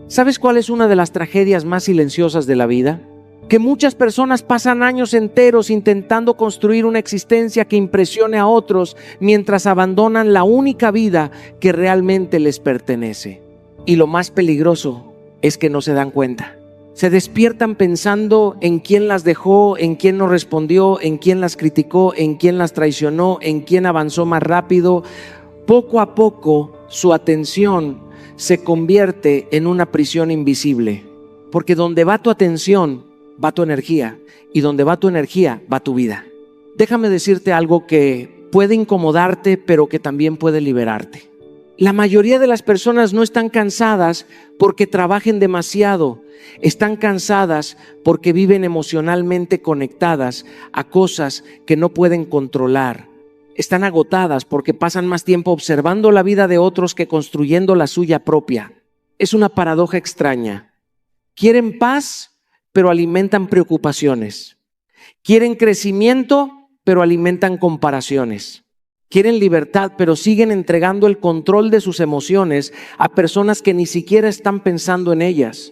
¿Sabes cuál es una de las tragedias más silenciosas de la vida? Que muchas personas pasan años enteros intentando construir una existencia que impresione a otros mientras abandonan la única vida que realmente les pertenece. Y lo más peligroso es que no se dan cuenta. Se despiertan pensando en quién las dejó, en quién no respondió, en quién las criticó, en quién las traicionó, en quién avanzó más rápido. Poco a poco su atención se convierte en una prisión invisible. Porque donde va tu atención, va tu energía, y donde va tu energía, va tu vida. Déjame decirte algo que puede incomodarte, pero que también puede liberarte. La mayoría de las personas no están cansadas porque trabajen demasiado. Están cansadas porque viven emocionalmente conectadas a cosas que no pueden controlar. Están agotadas porque pasan más tiempo observando la vida de otros que construyendo la suya propia. Es una paradoja extraña. Quieren paz, pero alimentan preocupaciones. Quieren crecimiento, pero alimentan comparaciones. Quieren libertad, pero siguen entregando el control de sus emociones a personas que ni siquiera están pensando en ellas.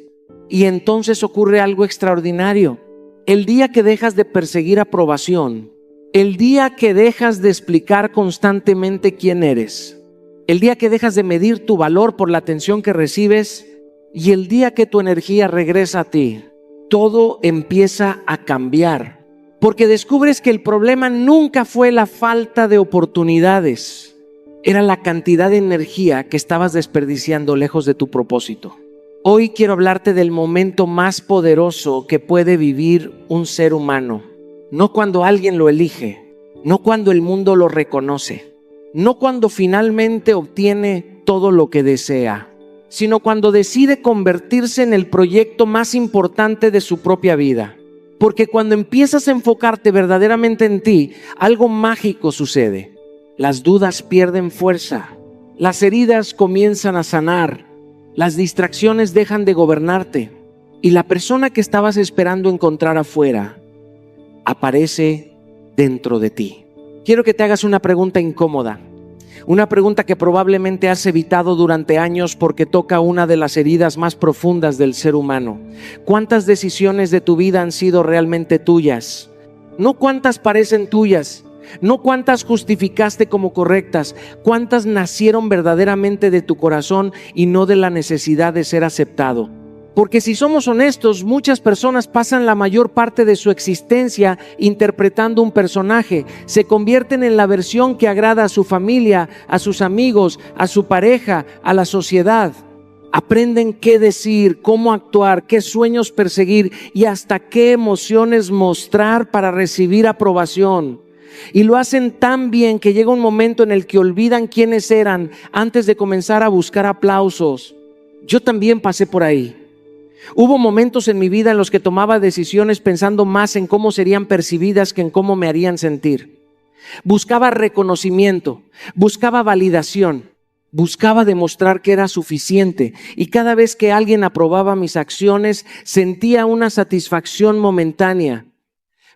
Y entonces ocurre algo extraordinario. El día que dejas de perseguir aprobación, el día que dejas de explicar constantemente quién eres, el día que dejas de medir tu valor por la atención que recibes y el día que tu energía regresa a ti, todo empieza a cambiar. Porque descubres que el problema nunca fue la falta de oportunidades, era la cantidad de energía que estabas desperdiciando lejos de tu propósito. Hoy quiero hablarte del momento más poderoso que puede vivir un ser humano. No cuando alguien lo elige, no cuando el mundo lo reconoce, no cuando finalmente obtiene todo lo que desea, sino cuando decide convertirse en el proyecto más importante de su propia vida. Porque cuando empiezas a enfocarte verdaderamente en ti, algo mágico sucede. Las dudas pierden fuerza, las heridas comienzan a sanar, las distracciones dejan de gobernarte y la persona que estabas esperando encontrar afuera aparece dentro de ti. Quiero que te hagas una pregunta incómoda. Una pregunta que probablemente has evitado durante años porque toca una de las heridas más profundas del ser humano. ¿Cuántas decisiones de tu vida han sido realmente tuyas? No cuántas parecen tuyas, no cuántas justificaste como correctas, cuántas nacieron verdaderamente de tu corazón y no de la necesidad de ser aceptado. Porque si somos honestos, muchas personas pasan la mayor parte de su existencia interpretando un personaje. Se convierten en la versión que agrada a su familia, a sus amigos, a su pareja, a la sociedad. Aprenden qué decir, cómo actuar, qué sueños perseguir y hasta qué emociones mostrar para recibir aprobación. Y lo hacen tan bien que llega un momento en el que olvidan quiénes eran antes de comenzar a buscar aplausos. Yo también pasé por ahí. Hubo momentos en mi vida en los que tomaba decisiones pensando más en cómo serían percibidas que en cómo me harían sentir. Buscaba reconocimiento, buscaba validación, buscaba demostrar que era suficiente y cada vez que alguien aprobaba mis acciones sentía una satisfacción momentánea.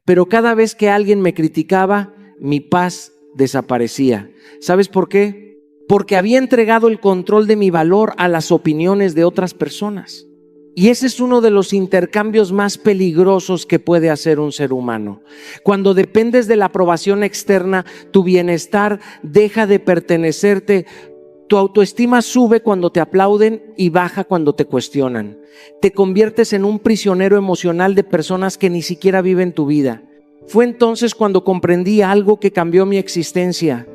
Pero cada vez que alguien me criticaba, mi paz desaparecía. ¿Sabes por qué? Porque había entregado el control de mi valor a las opiniones de otras personas. Y ese es uno de los intercambios más peligrosos que puede hacer un ser humano. Cuando dependes de la aprobación externa, tu bienestar deja de pertenecerte. Tu autoestima sube cuando te aplauden y baja cuando te cuestionan. Te conviertes en un prisionero emocional de personas que ni siquiera viven tu vida. Fue entonces cuando comprendí algo que cambió mi existencia.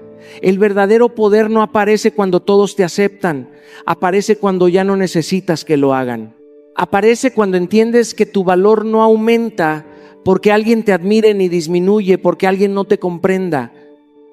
El verdadero poder no aparece cuando todos te aceptan. Aparece cuando ya no necesitas que lo hagan. Aparece cuando entiendes que tu valor no aumenta porque alguien te admire ni disminuye porque alguien no te comprenda.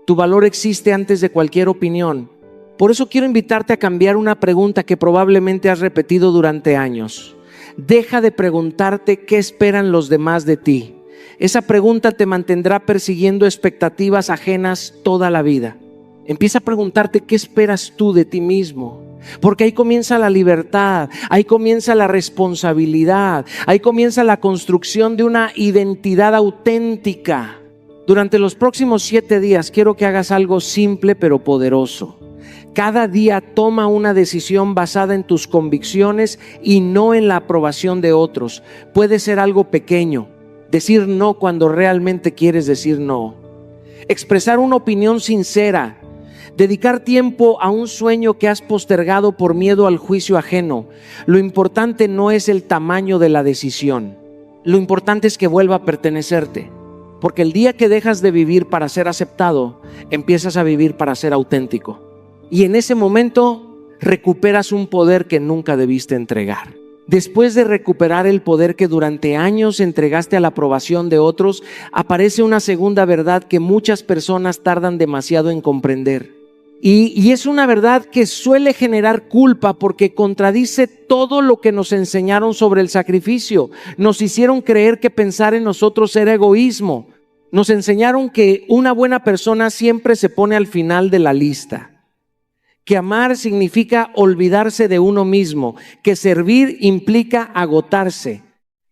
Tu valor existe antes de cualquier opinión. Por eso quiero invitarte a cambiar una pregunta que probablemente has repetido durante años. Deja de preguntarte qué esperan los demás de ti. Esa pregunta te mantendrá persiguiendo expectativas ajenas toda la vida. Empieza a preguntarte qué esperas tú de ti mismo. Porque ahí comienza la libertad, ahí comienza la responsabilidad, ahí comienza la construcción de una identidad auténtica. Durante los próximos 7 días quiero que hagas algo simple pero poderoso. Cada día toma una decisión basada en tus convicciones y no en la aprobación de otros. Puede ser algo pequeño, decir no cuando realmente quieres decir no. Expresar una opinión sincera. Dedicar tiempo a un sueño que has postergado por miedo al juicio ajeno. Lo importante no es el tamaño de la decisión. Lo importante es que vuelva a pertenecerte. Porque el día que dejas de vivir para ser aceptado, empiezas a vivir para ser auténtico. Y en ese momento recuperas un poder que nunca debiste entregar. Después de recuperar el poder que durante años entregaste a la aprobación de otros, aparece una segunda verdad que muchas personas tardan demasiado en comprender. Y es una verdad que suele generar culpa porque contradice todo lo que nos enseñaron sobre el sacrificio. Nos hicieron creer que pensar en nosotros era egoísmo. Nos enseñaron que una buena persona siempre se pone al final de la lista. Que amar significa olvidarse de uno mismo, que servir implica agotarse.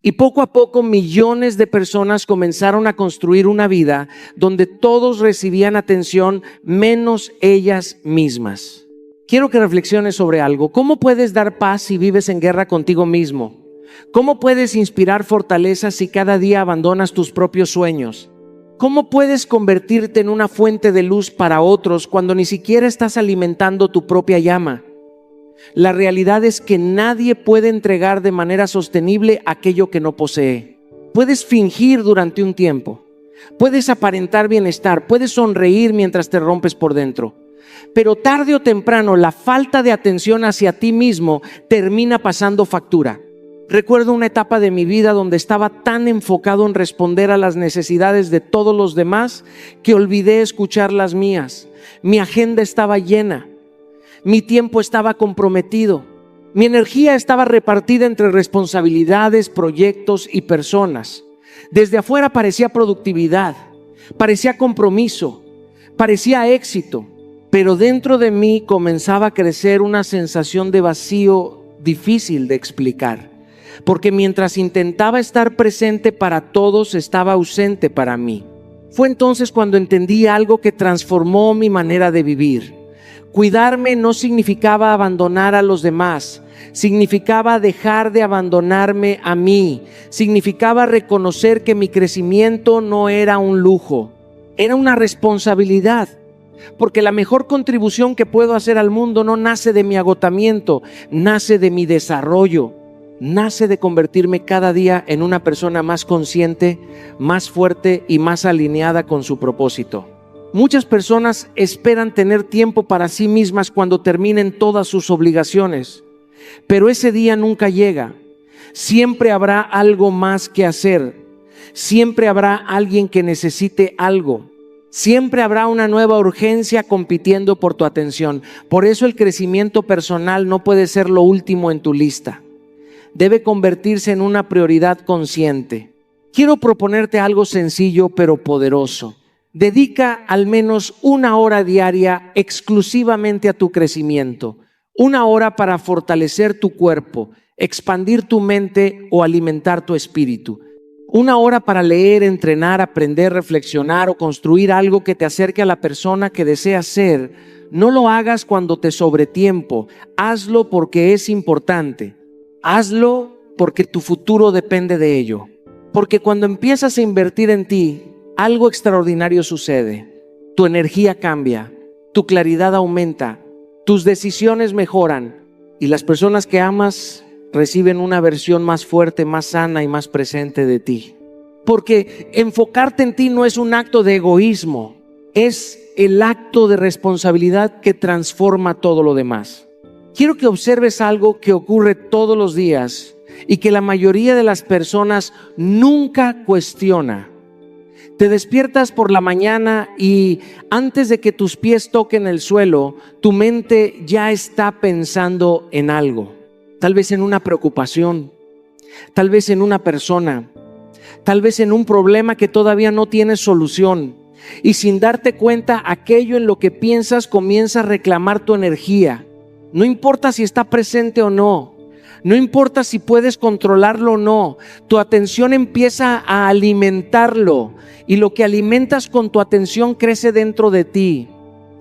Y poco a poco millones de personas comenzaron a construir una vida donde todos recibían atención menos ellas mismas. Quiero que reflexiones sobre algo. ¿Cómo puedes dar paz si vives en guerra contigo mismo? ¿Cómo puedes inspirar fortaleza si cada día abandonas tus propios sueños? ¿Cómo puedes convertirte en una fuente de luz para otros cuando ni siquiera estás alimentando tu propia llama? La realidad es que nadie puede entregar de manera sostenible aquello que no posee. Puedes fingir durante un tiempo, puedes aparentar bienestar, puedes sonreír mientras te rompes por dentro, pero tarde o temprano la falta de atención hacia ti mismo termina pasando factura. Recuerdo una etapa de mi vida donde estaba tan enfocado en responder a las necesidades de todos los demás que olvidé escuchar las mías. Mi agenda estaba llena, mi tiempo estaba comprometido, mi energía estaba repartida entre responsabilidades, proyectos y personas. Desde afuera parecía productividad, parecía compromiso, parecía éxito, pero dentro de mí comenzaba a crecer una sensación de vacío difícil de explicar. Porque mientras intentaba estar presente para todos, estaba ausente para mí. Fue entonces cuando entendí algo que transformó mi manera de vivir. Cuidarme no significaba abandonar a los demás, significaba dejar de abandonarme a mí, significaba reconocer que mi crecimiento no era un lujo, era una responsabilidad. Porque la mejor contribución que puedo hacer al mundo no nace de mi agotamiento, nace de mi desarrollo. Nace de convertirme cada día en una persona más consciente, más fuerte y más alineada con su propósito. Muchas personas esperan tener tiempo para sí mismas cuando terminen todas sus obligaciones, pero ese día nunca llega. Siempre habrá algo más que hacer, siempre habrá alguien que necesite algo, siempre habrá una nueva urgencia compitiendo por tu atención. Por eso el crecimiento personal no puede ser lo último en tu lista. Debe convertirse en una prioridad consciente. Quiero proponerte algo sencillo pero poderoso. Dedica al menos 1 hora diaria exclusivamente a tu crecimiento. 1 hora para fortalecer tu cuerpo, expandir tu mente o alimentar tu espíritu. 1 hora para leer, entrenar, aprender, reflexionar o construir algo que te acerque a la persona que deseas ser. No lo hagas cuando te sobre tiempo. Hazlo porque es importante. Hazlo porque tu futuro depende de ello. Porque cuando empiezas a invertir en ti, algo extraordinario sucede. Tu energía cambia, tu claridad aumenta, tus decisiones mejoran y las personas que amas reciben una versión más fuerte, más sana y más presente de ti. Porque enfocarte en ti no es un acto de egoísmo, es el acto de responsabilidad que transforma todo lo demás. Quiero que observes algo que ocurre todos los días y que la mayoría de las personas nunca cuestiona. Te despiertas por la mañana y antes de que tus pies toquen el suelo, tu mente ya está pensando en algo. Tal vez en una preocupación, tal vez en una persona, tal vez en un problema que todavía no tiene solución. Y sin darte cuenta, aquello en lo que piensas comienza a reclamar tu energía. No importa si está presente o no, no importa si puedes controlarlo o no, tu atención empieza a alimentarlo y lo que alimentas con tu atención crece dentro de ti.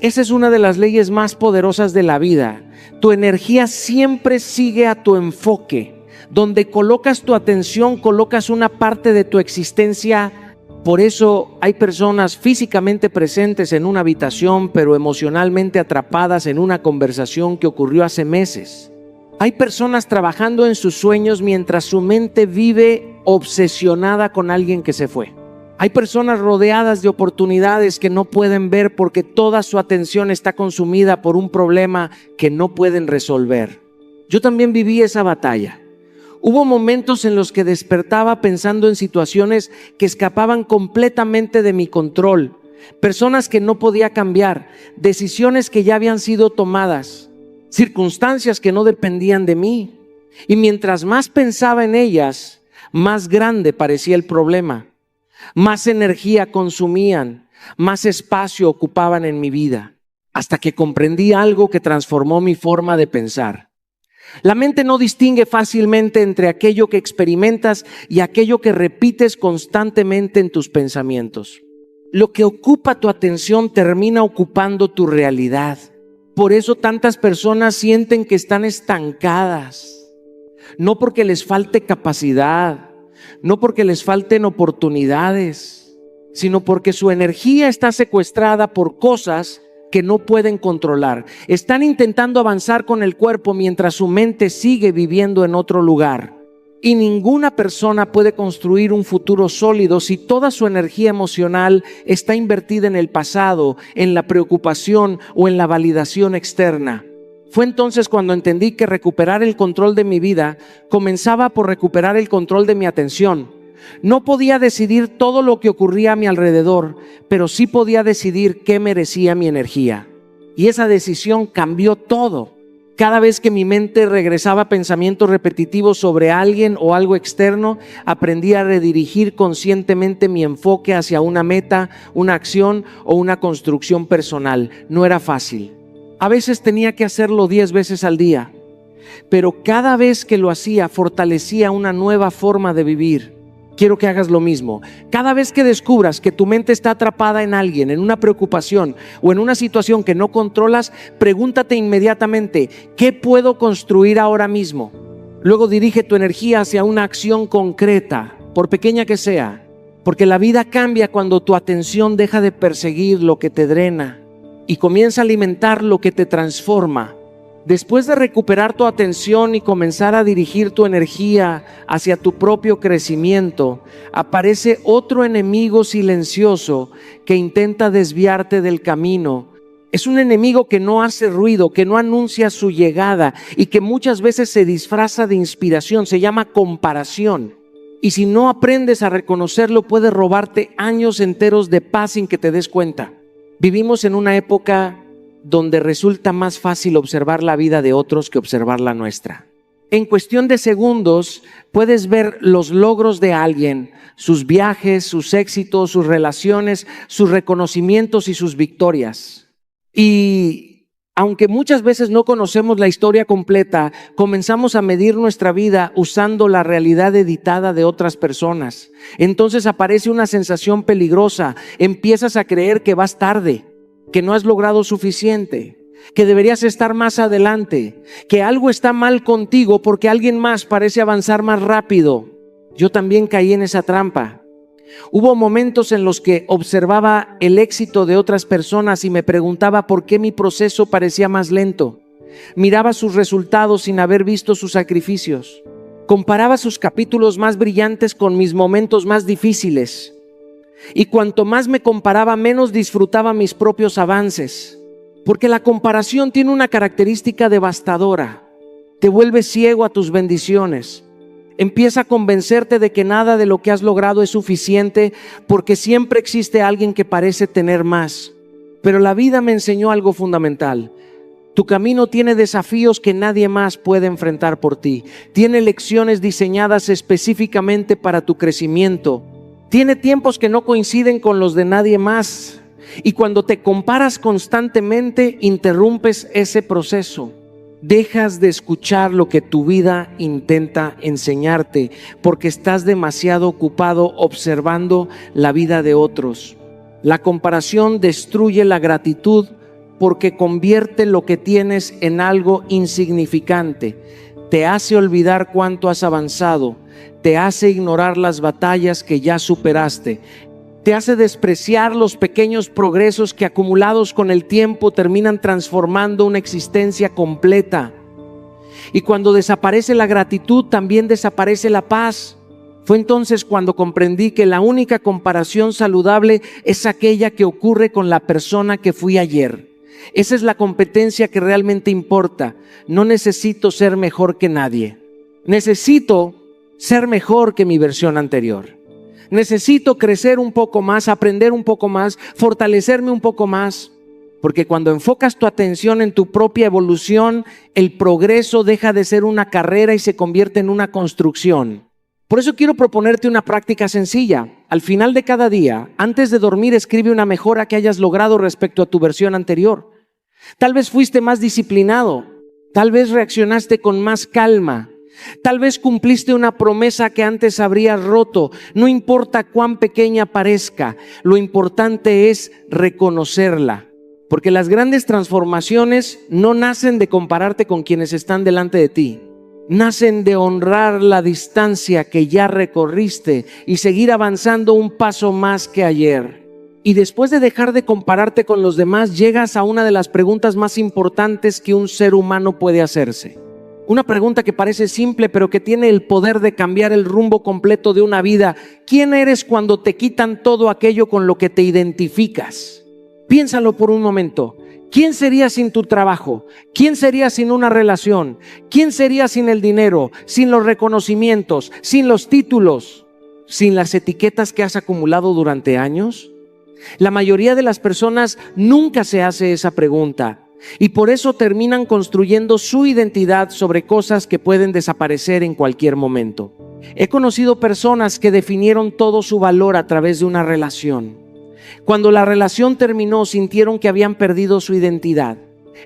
Esa es una de las leyes más poderosas de la vida. Tu energía siempre sigue a tu enfoque. Donde colocas tu atención, colocas una parte de tu existencia. Por eso hay personas físicamente presentes en una habitación, pero emocionalmente atrapadas en una conversación que ocurrió hace meses. Hay personas trabajando en sus sueños mientras su mente vive obsesionada con alguien que se fue. Hay personas rodeadas de oportunidades que no pueden ver porque toda su atención está consumida por un problema que no pueden resolver. Yo también viví esa batalla. Hubo momentos en los que despertaba pensando en situaciones que escapaban completamente de mi control, personas que no podía cambiar, decisiones que ya habían sido tomadas, circunstancias que no dependían de mí. Y mientras más pensaba en ellas, más grande parecía el problema. Más energía consumían, más espacio ocupaban en mi vida, hasta que comprendí algo que transformó mi forma de pensar. La mente no distingue fácilmente entre aquello que experimentas y aquello que repites constantemente en tus pensamientos. Lo que ocupa tu atención termina ocupando tu realidad. Por eso tantas personas sienten que están estancadas, no porque les falte capacidad, no porque les falten oportunidades, sino porque su energía está secuestrada por cosas que no pueden controlar. Están intentando avanzar con el cuerpo mientras su mente sigue viviendo en otro lugar. Y ninguna persona puede construir un futuro sólido si toda su energía emocional está invertida en el pasado, en la preocupación o en la validación externa. Fue entonces cuando entendí que recuperar el control de mi vida comenzaba por recuperar el control de mi atención. No podía decidir todo lo que ocurría a mi alrededor, pero sí podía decidir qué merecía mi energía. Y esa decisión cambió todo. Cada vez que mi mente regresaba a pensamientos repetitivos sobre alguien o algo externo, aprendí a redirigir conscientemente mi enfoque hacia una meta, una acción o una construcción personal. No era fácil. A veces tenía que hacerlo 10 veces al día, pero cada vez que lo hacía fortalecía una nueva forma de vivir. Quiero que hagas lo mismo. Cada vez que descubras que tu mente está atrapada en alguien, en una preocupación o en una situación que no controlas, pregúntate inmediatamente, ¿qué puedo construir ahora mismo? Luego dirige tu energía hacia una acción concreta, por pequeña que sea, porque la vida cambia cuando tu atención deja de perseguir lo que te drena y comienza a alimentar lo que te transforma. Después de recuperar tu atención y comenzar a dirigir tu energía hacia tu propio crecimiento, aparece otro enemigo silencioso que intenta desviarte del camino. Es un enemigo que no hace ruido, que no anuncia su llegada y que muchas veces se disfraza de inspiración. Se llama comparación. Y si no aprendes a reconocerlo, puede robarte años enteros de paz sin que te des cuenta. Vivimos en una época donde resulta más fácil observar la vida de otros que observar la nuestra. En cuestión de segundos puedes ver los logros de alguien, sus viajes, sus éxitos, sus relaciones, sus reconocimientos y sus victorias. Y aunque muchas veces no conocemos la historia completa, comenzamos a medir nuestra vida usando la realidad editada de otras personas. Entonces aparece una sensación peligrosa. Empiezas a creer que vas tarde, que no has logrado suficiente, que deberías estar más adelante, que algo está mal contigo porque alguien más parece avanzar más rápido. Yo también caí en esa trampa. Hubo momentos en los que observaba el éxito de otras personas y me preguntaba por qué mi proceso parecía más lento. Miraba sus resultados sin haber visto sus sacrificios. Comparaba sus capítulos más brillantes con mis momentos más difíciles. Y cuanto más me comparaba, menos disfrutaba mis propios avances. Porque la comparación tiene una característica devastadora. Te vuelve ciego a tus bendiciones. Empieza a convencerte de que nada de lo que has logrado es suficiente porque siempre existe alguien que parece tener más. Pero la vida me enseñó algo fundamental. Tu camino tiene desafíos que nadie más puede enfrentar por ti. Tiene lecciones diseñadas específicamente para tu crecimiento. Tiene tiempos que no coinciden con los de nadie más. Y cuando te comparas constantemente, interrumpes ese proceso. Dejas de escuchar lo que tu vida intenta enseñarte porque estás demasiado ocupado observando la vida de otros. La comparación destruye la gratitud porque convierte lo que tienes en algo insignificante. Te hace olvidar cuánto has avanzado, te hace ignorar las batallas que ya superaste, te hace despreciar los pequeños progresos que acumulados con el tiempo terminan transformando una existencia completa. Y cuando desaparece la gratitud, también desaparece la paz. Fue entonces cuando comprendí que la única comparación saludable es aquella que ocurre con la persona que fui ayer. Esa es la competencia que realmente importa. No necesito ser mejor que nadie. Necesito ser mejor que mi versión anterior. Necesito crecer un poco más, aprender un poco más, fortalecerme un poco más. Porque cuando enfocas tu atención en tu propia evolución, el progreso deja de ser una carrera y se convierte en una construcción. Por eso quiero proponerte una práctica sencilla. Al final de cada día, antes de dormir, escribe una mejora que hayas logrado respecto a tu versión anterior. Tal vez fuiste más disciplinado, tal vez reaccionaste con más calma, tal vez cumpliste una promesa que antes habrías roto. No importa cuán pequeña parezca, lo importante es reconocerla. Porque las grandes transformaciones no nacen de compararte con quienes están delante de ti. Nacen de honrar la distancia que ya recorriste y seguir avanzando un paso más que ayer. Y después de dejar de compararte con los demás, llegas a una de las preguntas más importantes que un ser humano puede hacerse. Una pregunta que parece simple, pero que tiene el poder de cambiar el rumbo completo de una vida. ¿Quién eres cuando te quitan todo aquello con lo que te identificas? Piénsalo por un momento. ¿Quién sería sin tu trabajo? ¿Quién sería sin una relación? ¿Quién sería sin el dinero, sin los reconocimientos, sin los títulos, sin las etiquetas que has acumulado durante años? La mayoría de las personas nunca se hace esa pregunta y por eso terminan construyendo su identidad sobre cosas que pueden desaparecer en cualquier momento. He conocido personas que definieron todo su valor a través de una relación. Cuando la relación terminó, sintieron que habían perdido su identidad.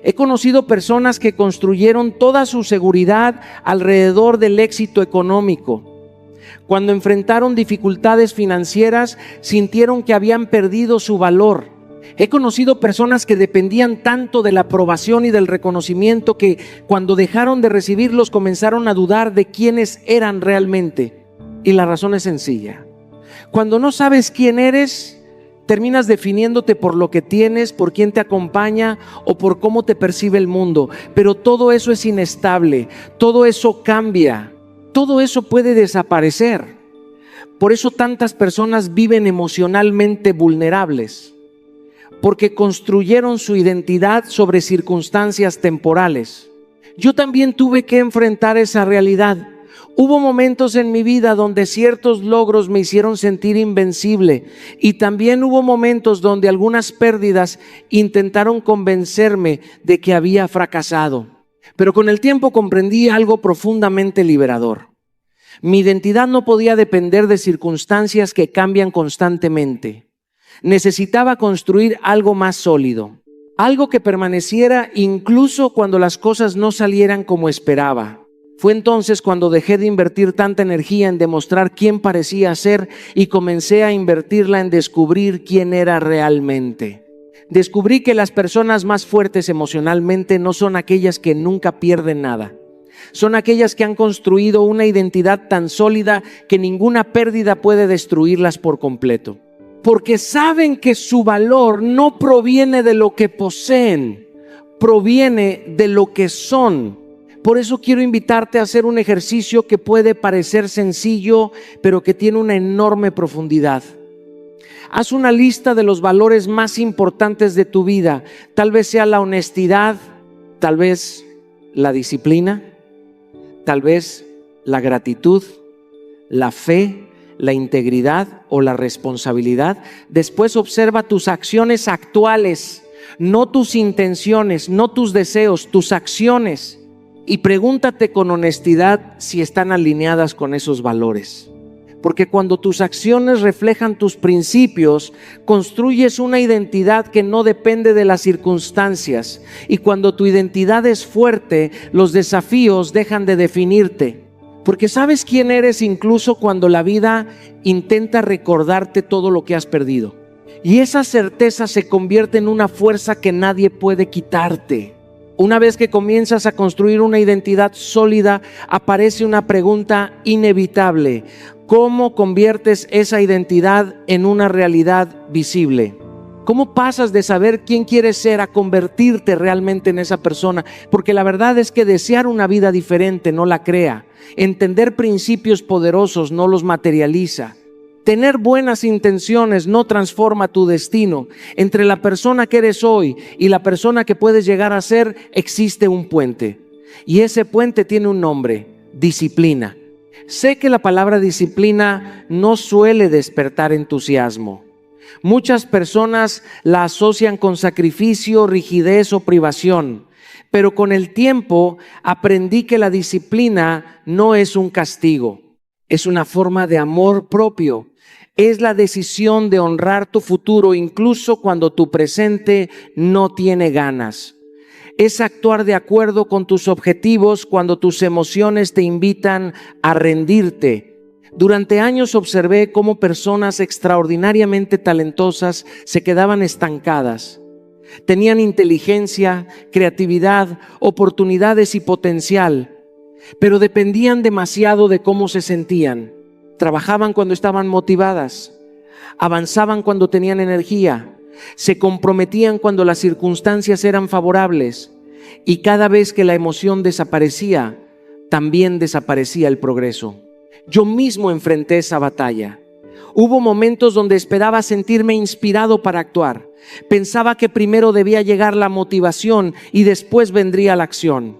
He conocido personas que construyeron toda su seguridad alrededor del éxito económico. Cuando enfrentaron dificultades financieras, sintieron que habían perdido su valor. He conocido personas que dependían tanto de la aprobación y del reconocimiento que cuando dejaron de recibirlos comenzaron a dudar de quiénes eran realmente. Y la razón es sencilla. Cuando no sabes quién eres, terminas definiéndote por lo que tienes, por quién te acompaña o por cómo te percibe el mundo. Pero todo eso es inestable, todo eso cambia, todo eso puede desaparecer. Por eso tantas personas viven emocionalmente vulnerables, porque construyeron su identidad sobre circunstancias temporales. Yo también tuve que enfrentar esa realidad. Hubo momentos en mi vida donde ciertos logros me hicieron sentir invencible y también hubo momentos donde algunas pérdidas intentaron convencerme de que había fracasado. Pero con el tiempo comprendí algo profundamente liberador. Mi identidad no podía depender de circunstancias que cambian constantemente. Necesitaba construir algo más sólido, algo que permaneciera incluso cuando las cosas no salieran como esperaba. Fue entonces cuando dejé de invertir tanta energía en demostrar quién parecía ser y comencé a invertirla en descubrir quién era realmente. Descubrí que las personas más fuertes emocionalmente no son aquellas que nunca pierden nada. Son aquellas que han construido una identidad tan sólida que ninguna pérdida puede destruirlas por completo. Porque saben que su valor no proviene de lo que poseen, proviene de lo que son. Por eso quiero invitarte a hacer un ejercicio que puede parecer sencillo, pero que tiene una enorme profundidad. Haz una lista de los valores más importantes de tu vida. Tal vez sea la honestidad, tal vez la disciplina, tal vez la gratitud, la fe, la integridad o la responsabilidad. Después observa tus acciones actuales, no tus intenciones, no tus deseos, tus acciones. Y pregúntate con honestidad si están alineadas con esos valores. Porque cuando tus acciones reflejan tus principios, construyes una identidad que no depende de las circunstancias. Y cuando tu identidad es fuerte, los desafíos dejan de definirte. Porque sabes quién eres incluso cuando la vida intenta recordarte todo lo que has perdido. Y esa certeza se convierte en una fuerza que nadie puede quitarte. Una vez que comienzas a construir una identidad sólida, aparece una pregunta inevitable: ¿cómo conviertes esa identidad en una realidad visible? ¿Cómo pasas de saber quién quieres ser a convertirte realmente en esa persona? Porque la verdad es que desear una vida diferente no la crea. Entender principios poderosos no los materializa. Tener buenas intenciones no transforma tu destino. Entre la persona que eres hoy y la persona que puedes llegar a ser, existe un puente. Y ese puente tiene un nombre: disciplina. Sé que la palabra disciplina no suele despertar entusiasmo. Muchas personas la asocian con sacrificio, rigidez o privación. Pero con el tiempo aprendí que la disciplina no es un castigo, es una forma de amor propio. Es la decisión de honrar tu futuro incluso cuando tu presente no tiene ganas. Es actuar de acuerdo con tus objetivos cuando tus emociones te invitan a rendirte. Durante años observé cómo personas extraordinariamente talentosas se quedaban estancadas. Tenían inteligencia, creatividad, oportunidades y potencial, pero dependían demasiado de cómo se sentían. Trabajaban cuando estaban motivadas, avanzaban cuando tenían energía, se comprometían cuando las circunstancias eran favorables, y cada vez que la emoción desaparecía, también desaparecía el progreso. Yo mismo enfrenté esa batalla. Hubo momentos donde esperaba sentirme inspirado para actuar. Pensaba que primero debía llegar la motivación y después vendría la acción.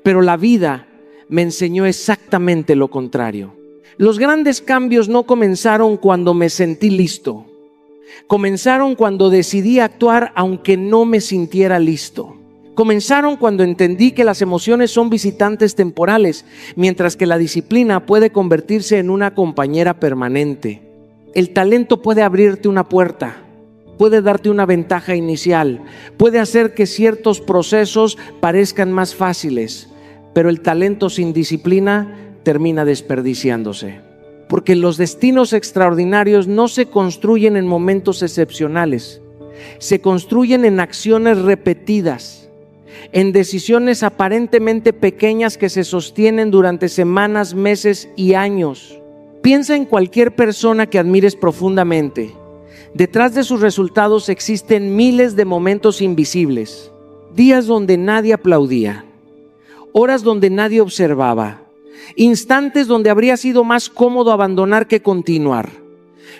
Pero la vida me enseñó exactamente lo contrario. Los grandes cambios no comenzaron cuando me sentí listo. Comenzaron cuando decidí actuar aunque no me sintiera listo. Comenzaron cuando entendí que las emociones son visitantes temporales, mientras que la disciplina puede convertirse en una compañera permanente. El talento puede abrirte una puerta, puede darte una ventaja inicial, puede hacer que ciertos procesos parezcan más fáciles, pero el talento sin disciplina termina desperdiciándose. Porque los destinos extraordinarios no se construyen en momentos excepcionales, se construyen en acciones repetidas, en decisiones aparentemente pequeñas que se sostienen durante semanas, meses y años. Piensa en cualquier persona que admires profundamente. Detrás de sus resultados existen miles de momentos invisibles, días donde nadie aplaudía, horas donde nadie observaba, instantes donde habría sido más cómodo abandonar que continuar.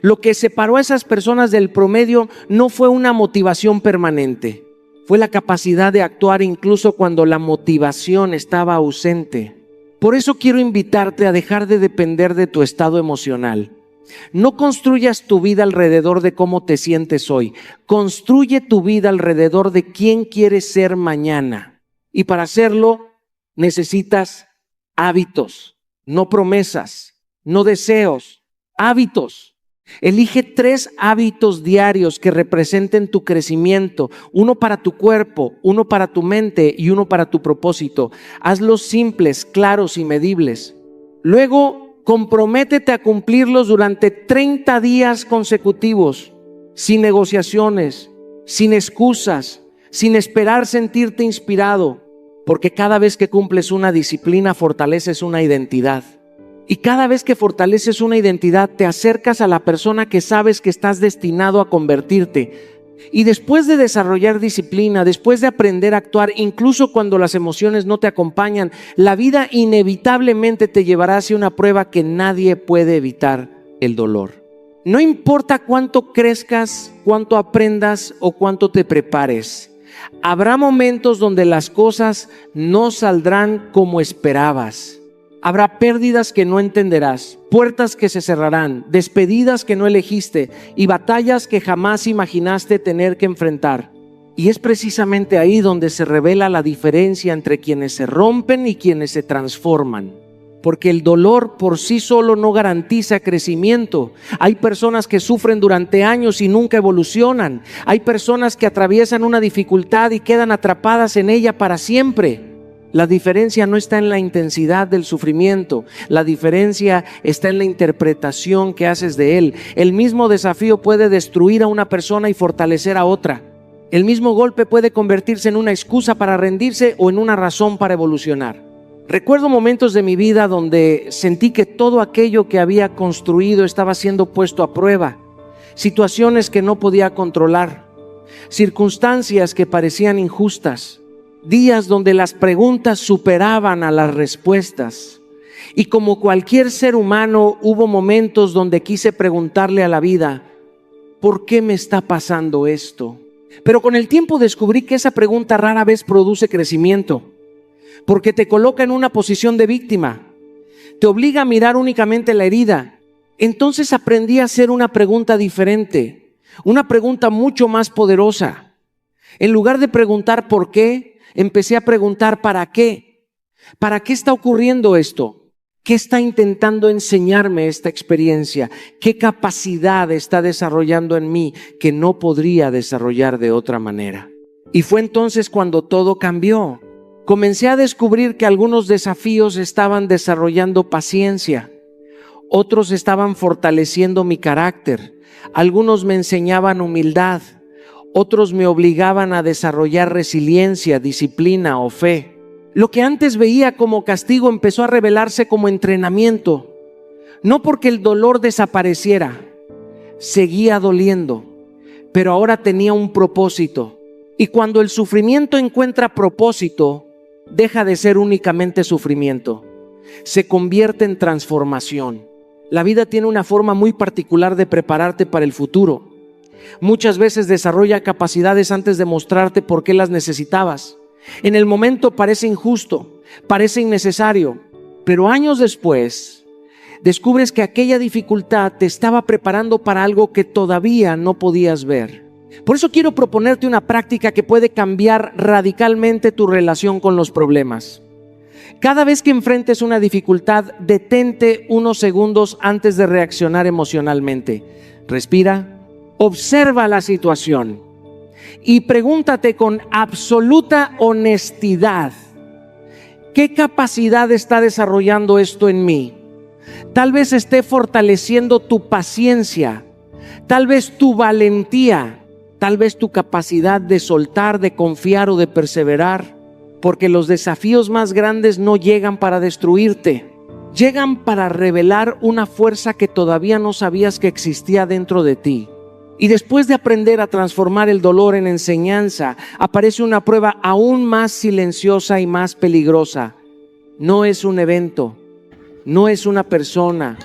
Lo que separó a esas personas del promedio no fue una motivación permanente, fue la capacidad de actuar incluso cuando la motivación estaba ausente. Por eso quiero invitarte a dejar de depender de tu estado emocional. No construyas tu vida alrededor de cómo te sientes hoy. Construye tu vida alrededor de quién quieres ser mañana. Y para hacerlo necesitas hábitos, no promesas, no deseos, hábitos. Elige 3 hábitos diarios que representen tu crecimiento, uno para tu cuerpo, uno para tu mente y uno para tu propósito. Hazlos simples, claros y medibles. Luego, comprométete a cumplirlos durante 30 días consecutivos, sin negociaciones, sin excusas, sin esperar sentirte inspirado, porque cada vez que cumples una disciplina, fortaleces una identidad. Y cada vez que fortaleces una identidad, te acercas a la persona que sabes que estás destinado a convertirte. Y después de desarrollar disciplina, después de aprender a actuar, incluso cuando las emociones no te acompañan, la vida inevitablemente te llevará hacia una prueba que nadie puede evitar: el dolor. No importa cuánto crezcas, cuánto aprendas o cuánto te prepares, habrá momentos donde las cosas no saldrán como esperabas. Habrá pérdidas que no entenderás, puertas que se cerrarán, despedidas que no elegiste y batallas que jamás imaginaste tener que enfrentar. Y es precisamente ahí donde se revela la diferencia entre quienes se rompen y quienes se transforman. Porque el dolor por sí solo no garantiza crecimiento. Hay personas que sufren durante años y nunca evolucionan. Hay personas que atraviesan una dificultad y quedan atrapadas en ella para siempre. La diferencia no está en la intensidad del sufrimiento, la diferencia está en la interpretación que haces de él. El mismo desafío puede destruir a una persona y fortalecer a otra. El mismo golpe puede convertirse en una excusa para rendirse o en una razón para evolucionar. Recuerdo momentos de mi vida donde sentí que todo aquello que había construido estaba siendo puesto a prueba. Situaciones que no podía controlar, circunstancias que parecían injustas, días donde las preguntas superaban a las respuestas. Y como cualquier ser humano, hubo momentos donde quise preguntarle a la vida, ¿por qué me está pasando esto? Pero con el tiempo descubrí que esa pregunta rara vez produce crecimiento, porque te coloca en una posición de víctima, te obliga a mirar únicamente la herida. Entonces aprendí a hacer una pregunta diferente, una pregunta mucho más poderosa. En lugar de preguntar por qué, empecé a preguntar ¿para qué? ¿Para qué está ocurriendo esto? ¿Qué está intentando enseñarme esta experiencia? ¿Qué capacidad está desarrollando en mí que no podría desarrollar de otra manera? Y fue entonces cuando todo cambió. Comencé a descubrir que algunos desafíos estaban desarrollando paciencia, otros estaban fortaleciendo mi carácter, algunos me enseñaban humildad, otros me obligaban a desarrollar resiliencia, disciplina o fe. Lo que antes veía como castigo empezó a revelarse como entrenamiento. No porque el dolor desapareciera, seguía doliendo, pero ahora tenía un propósito. Y cuando el sufrimiento encuentra propósito, deja de ser únicamente sufrimiento, se convierte en transformación. La vida tiene una forma muy particular de prepararte para el futuro. Muchas veces desarrolla capacidades antes de mostrarte por qué las necesitabas. En el momento parece injusto, parece innecesario, pero años después descubres que aquella dificultad te estaba preparando para algo que todavía no podías ver. Por eso quiero proponerte una práctica que puede cambiar radicalmente tu relación con los problemas. Cada vez que enfrentes una dificultad, detente unos segundos antes de reaccionar emocionalmente. Respira, observa la situación y pregúntate con absoluta honestidad, ¿qué capacidad está desarrollando esto en mí? Tal vez esté fortaleciendo tu paciencia, tal vez tu valentía, tal vez tu capacidad de soltar, de confiar o de perseverar. Porque los desafíos más grandes no llegan para destruirte, llegan para revelar una fuerza que todavía no sabías que existía dentro de ti. Y después de aprender a transformar el dolor en enseñanza, aparece una prueba aún más silenciosa y más peligrosa. No es un evento, no es una persona,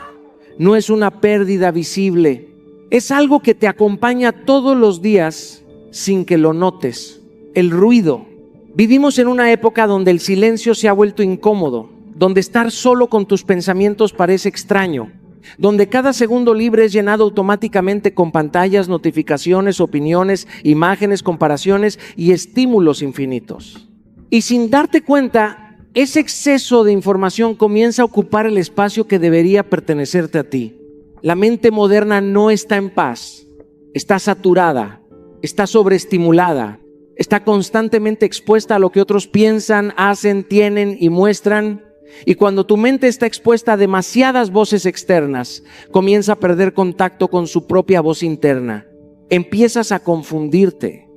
no es una pérdida visible. Es algo que te acompaña todos los días sin que lo notes. El ruido. Vivimos en una época donde el silencio se ha vuelto incómodo, donde estar solo con tus pensamientos parece extraño, donde cada segundo libre es llenado automáticamente con pantallas, notificaciones, opiniones, imágenes, comparaciones y estímulos infinitos. Y sin darte cuenta, ese exceso de información comienza a ocupar el espacio que debería pertenecerte a ti. La mente moderna no está en paz, está saturada, está sobreestimulada, está constantemente expuesta a lo que otros piensan, hacen, tienen y muestran. Y cuando tu mente está expuesta a demasiadas voces externas, comienza a perder contacto con su propia voz interna. Empiezas a confundirte,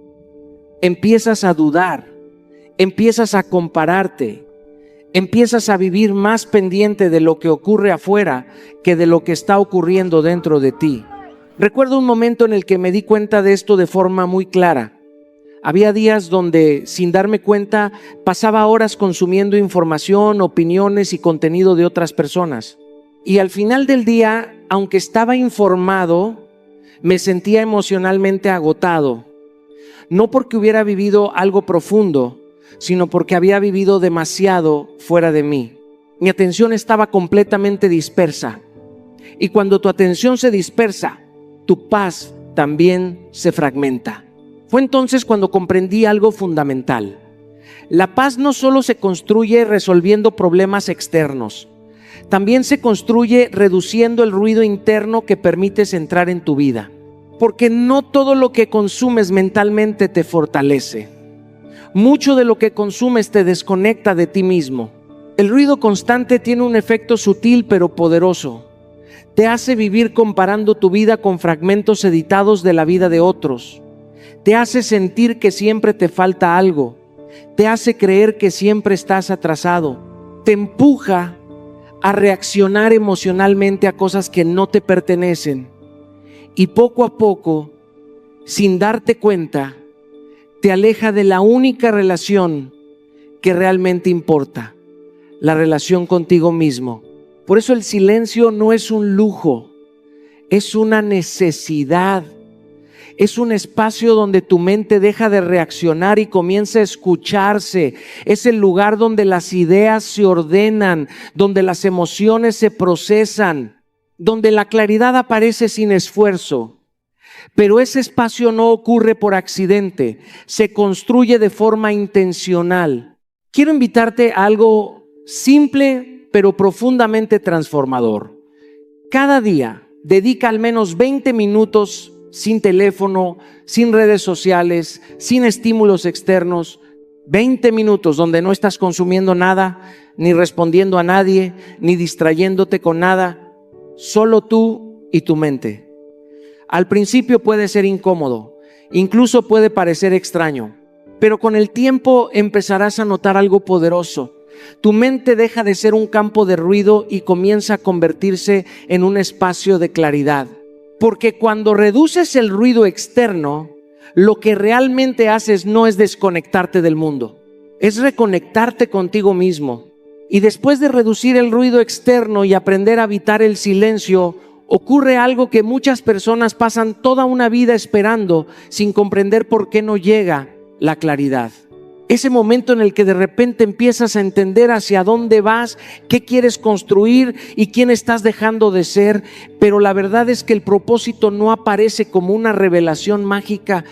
empiezas a dudar, empiezas a compararte, empiezas a vivir más pendiente de lo que ocurre afuera que de lo que está ocurriendo dentro de ti. Recuerdo un momento en el que me di cuenta de esto de forma muy clara. Había días donde, sin darme cuenta, pasaba horas consumiendo información, opiniones y contenido de otras personas. Y al final del día, aunque estaba informado, me sentía emocionalmente agotado. No porque hubiera vivido algo profundo, sino porque había vivido demasiado fuera de mí. Mi atención estaba completamente dispersa. Y cuando tu atención se dispersa, tu paz también se fragmenta. Fue entonces cuando comprendí algo fundamental. La paz no solo se construye resolviendo problemas externos, también se construye reduciendo el ruido interno que permites entrar en tu vida. Porque no todo lo que consumes mentalmente te fortalece. Mucho de lo que consumes te desconecta de ti mismo. El ruido constante tiene un efecto sutil pero poderoso. Te hace vivir comparando tu vida con fragmentos editados de la vida de otros. Te hace sentir que siempre te falta algo. Te hace creer que siempre estás atrasado. Te empuja a reaccionar emocionalmente a cosas que no te pertenecen. Y poco a poco, sin darte cuenta, te aleja de la única relación que realmente importa, la relación contigo mismo. Por eso el silencio no es un lujo, es una necesidad. Es un espacio donde tu mente deja de reaccionar y comienza a escucharse. Es el lugar donde las ideas se ordenan, donde las emociones se procesan, donde la claridad aparece sin esfuerzo. Pero ese espacio no ocurre por accidente, se construye de forma intencional. Quiero invitarte a algo simple, pero profundamente transformador. Cada día dedica al menos 20 minutos sin teléfono, sin redes sociales, sin estímulos externos. 20 minutos donde no estás consumiendo nada, ni respondiendo a nadie, ni distrayéndote con nada. Solo tú y tu mente. Al principio puede ser incómodo, incluso puede parecer extraño, pero con el tiempo empezarás a notar algo poderoso. Tu mente deja de ser un campo de ruido y comienza a convertirse en un espacio de claridad. Porque cuando reduces el ruido externo, lo que realmente haces no es desconectarte del mundo, es reconectarte contigo mismo. Y después de reducir el ruido externo y aprender a habitar el silencio, ocurre algo que muchas personas pasan toda una vida esperando sin comprender por qué no llega la claridad. Ese momento en el que de repente empiezas a entender hacia dónde vas, qué quieres construir y quién estás dejando de ser, pero la verdad es que el propósito no aparece como una revelación mágica.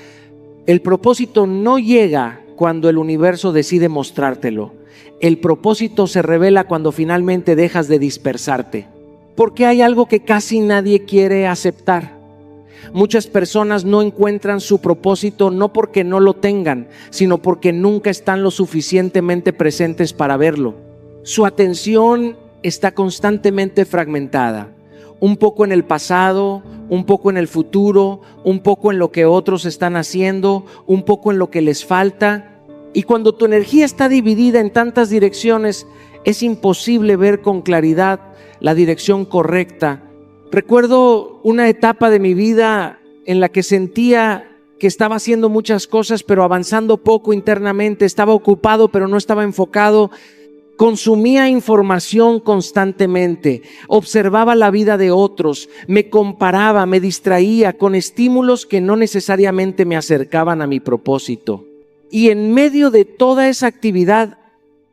El propósito no llega cuando el universo decide mostrártelo. El propósito se revela cuando finalmente dejas de dispersarte. Porque hay algo que casi nadie quiere aceptar. Muchas personas no encuentran su propósito no porque no lo tengan, sino porque nunca están lo suficientemente presentes para verlo. Su atención está constantemente fragmentada. Un poco en el pasado, un poco en el futuro, un poco en lo que otros están haciendo, un poco en lo que les falta. Y cuando tu energía está dividida en tantas direcciones, es imposible ver con claridad la dirección correcta. Recuerdo una etapa de mi vida en la que sentía que estaba haciendo muchas cosas, pero avanzando poco internamente. Estaba ocupado, pero no estaba enfocado. Consumía información constantemente, observaba la vida de otros, me comparaba, me distraía con estímulos que no necesariamente me acercaban a mi propósito. Y en medio de toda esa actividad,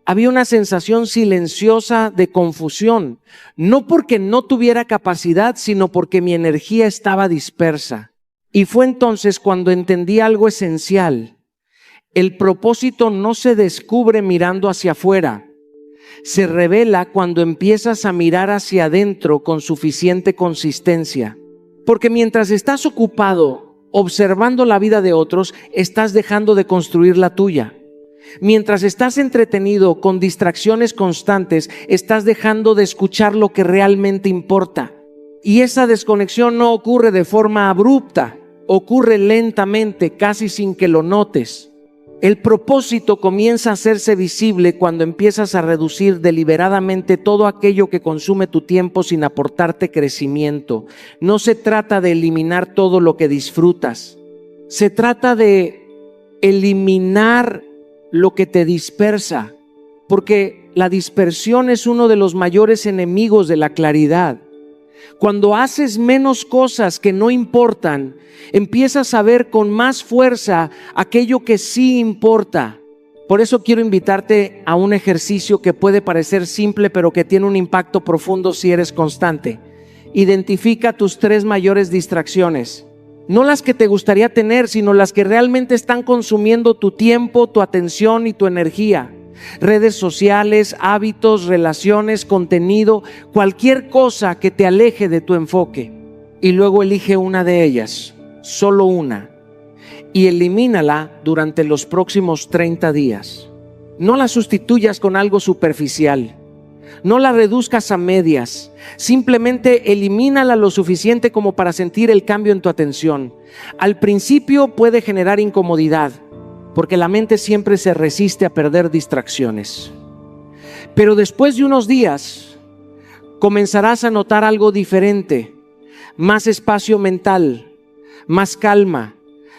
había una sensación silenciosa de confusión, no porque no tuviera capacidad, sino porque mi energía estaba dispersa. Y fue entonces cuando entendí algo esencial. El propósito no se descubre mirando hacia afuera, se revela cuando empiezas a mirar hacia adentro con suficiente consistencia. Porque mientras estás ocupado observando la vida de otros, estás dejando de construir la tuya. Mientras estás entretenido con distracciones constantes, estás dejando de escuchar lo que realmente importa. Y esa desconexión no ocurre de forma abrupta, ocurre lentamente, casi sin que lo notes. El propósito comienza a hacerse visible cuando empiezas a reducir deliberadamente todo aquello que consume tu tiempo sin aportarte crecimiento. No se trata de eliminar todo lo que disfrutas. Se trata de eliminar lo que te dispersa, porque la dispersión es uno de los mayores enemigos de la claridad. Cuando haces menos cosas que no importan, empiezas a ver con más fuerza aquello que sí importa. Por eso quiero invitarte a un ejercicio que puede parecer simple, pero que tiene un impacto profundo si eres constante. Identifica tus 3 mayores distracciones. No las que te gustaría tener, sino las que realmente están consumiendo tu tiempo, tu atención y tu energía. Redes sociales, hábitos, relaciones, contenido, cualquier cosa que te aleje de tu enfoque. Y luego elige una de ellas, solo una. y elimínala durante los próximos 30 días. No la sustituyas con algo superficial. No la reduzcas a medias. Simplemente elimínala lo suficiente como para sentir el cambio en tu atención. Al principio puede generar incomodidad, porque la mente siempre se resiste a perder distracciones. Pero después de unos días, comenzarás a notar algo diferente. Más espacio mental, más calma,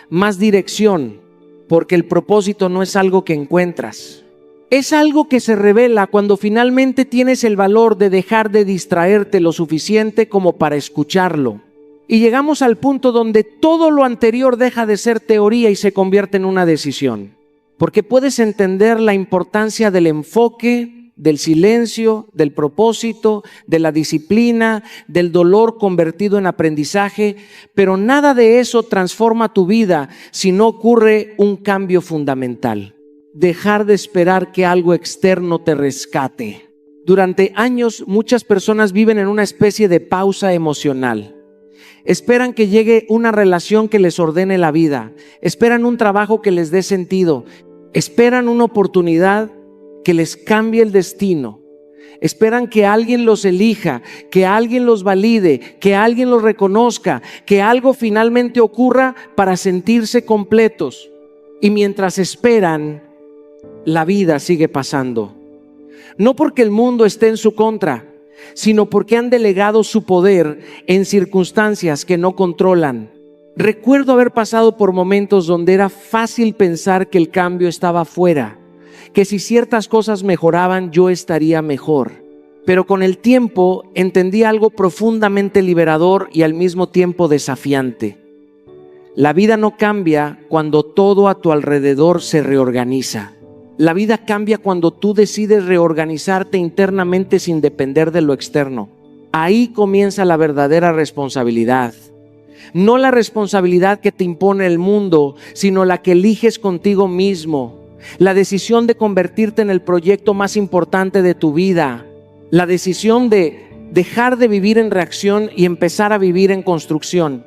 más dirección, porque el propósito no es algo que encuentras. Es algo que se revela cuando finalmente tienes el valor de dejar de distraerte lo suficiente como para escucharlo. Y llegamos al punto donde todo lo anterior deja de ser teoría y se convierte en una decisión. Porque puedes entender la importancia del enfoque, del silencio, del propósito, de la disciplina, del dolor convertido en aprendizaje, pero nada de eso transforma tu vida si no ocurre un cambio fundamental. Dejar de esperar que algo externo te rescate. Durante años, muchas personas viven en una especie de pausa emocional. Esperan que llegue una relación que les ordene la vida. Esperan un trabajo que les dé sentido. Esperan una oportunidad que les cambie el destino. Esperan que alguien los elija, que alguien los valide, que alguien los reconozca, que algo finalmente ocurra para sentirse completos. Y mientras esperan, la vida sigue pasando. No porque el mundo esté en su contra, sino porque han delegado su poder en circunstancias que no controlan. Recuerdo haber pasado por momentos donde era fácil pensar que el cambio estaba afuera, que si ciertas cosas mejoraban yo estaría mejor. Pero con el tiempo entendí algo profundamente liberador y al mismo tiempo desafiante. La vida no cambia cuando todo a tu alrededor se reorganiza. La vida cambia cuando tú decides reorganizarte internamente sin depender de lo externo. Ahí comienza la verdadera responsabilidad. No la responsabilidad que te impone el mundo, sino la que eliges contigo mismo. La decisión de convertirte en el proyecto más importante de tu vida. La decisión de dejar de vivir en reacción y empezar a vivir en construcción.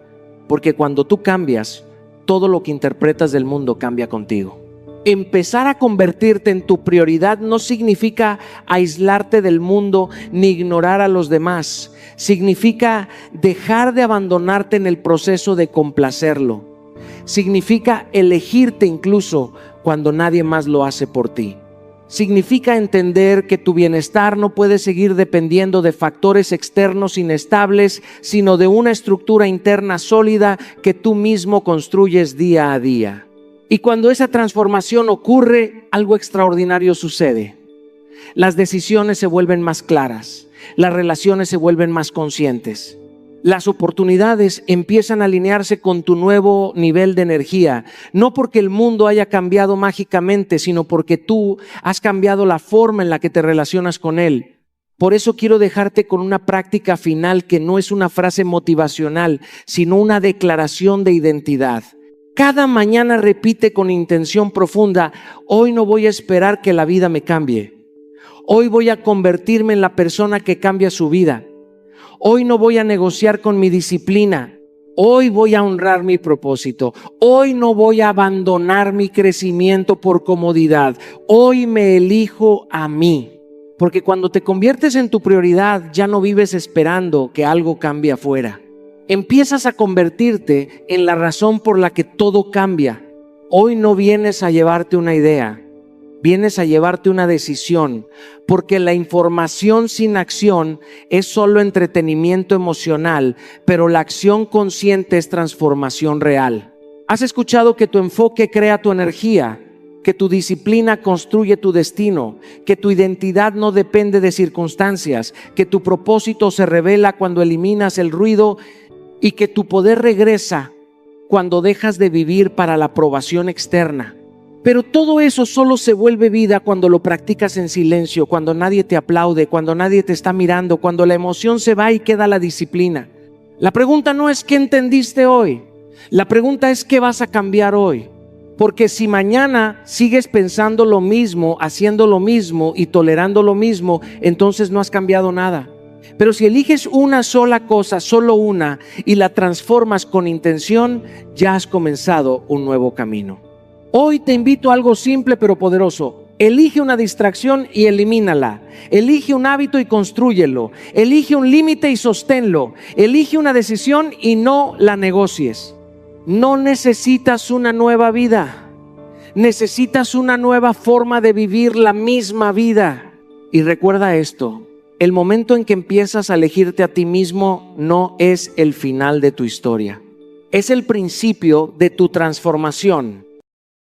Porque cuando tú cambias, todo lo que interpretas del mundo cambia contigo. Empezar a convertirte en tu prioridad no significa aislarte del mundo ni ignorar a los demás. Significa dejar de abandonarte en el proceso de complacerlo. Significa elegirte incluso cuando nadie más lo hace por ti. Significa entender que tu bienestar no puede seguir dependiendo de factores externos inestables, sino de una estructura interna sólida que tú mismo construyes día a día. Y cuando esa transformación ocurre, algo extraordinario sucede. Las decisiones se vuelven más claras, las relaciones se vuelven más conscientes. Las oportunidades empiezan a alinearse con tu nuevo nivel de energía, no porque el mundo haya cambiado mágicamente, sino porque tú has cambiado la forma en la que te relacionas con él. Por eso quiero dejarte con una práctica final que no es una frase motivacional, sino una declaración de identidad. Cada mañana repite con intención profunda: hoy no voy a esperar que la vida me cambie. Hoy voy a convertirme en la persona que cambia su vida. Hoy no voy a negociar con mi disciplina. Hoy voy a honrar mi propósito. Hoy no voy a abandonar mi crecimiento por comodidad. Hoy me elijo a mí. Porque cuando te conviertes en tu prioridad, ya no vives esperando que algo cambie afuera. Empiezas a convertirte en la razón por la que todo cambia. Hoy no vienes a llevarte una idea, vienes a llevarte una decisión, porque la información sin acción es solo entretenimiento emocional, pero la acción consciente es transformación real. ¿Has escuchado que tu enfoque crea tu energía? Que tu disciplina construye tu destino, que tu identidad no depende de circunstancias, que tu propósito se revela cuando eliminas el ruido y que tu poder regresa cuando dejas de vivir para la aprobación externa. Pero todo eso solo se vuelve vida cuando lo practicas en silencio, cuando nadie te aplaude, cuando nadie te está mirando, cuando la emoción se va y queda la disciplina. La pregunta no es ¿qué entendiste hoy? La pregunta es ¿qué vas a cambiar hoy? Porque si mañana sigues pensando lo mismo, haciendo lo mismo y tolerando lo mismo, entonces no has cambiado nada. Pero si eliges una sola cosa, solo una, y la transformas con intención, ya has comenzado un nuevo camino. Hoy te invito a algo simple pero poderoso. Elige una distracción y elimínala. Elige un hábito y constrúyelo. Elige un límite y sosténlo. Elige una decisión y no la negocies. No necesitas una nueva vida. Necesitas una nueva forma de vivir la misma vida. Y recuerda esto: el momento en que empiezas a elegirte a ti mismo no es el final de tu historia. Es el principio de tu transformación.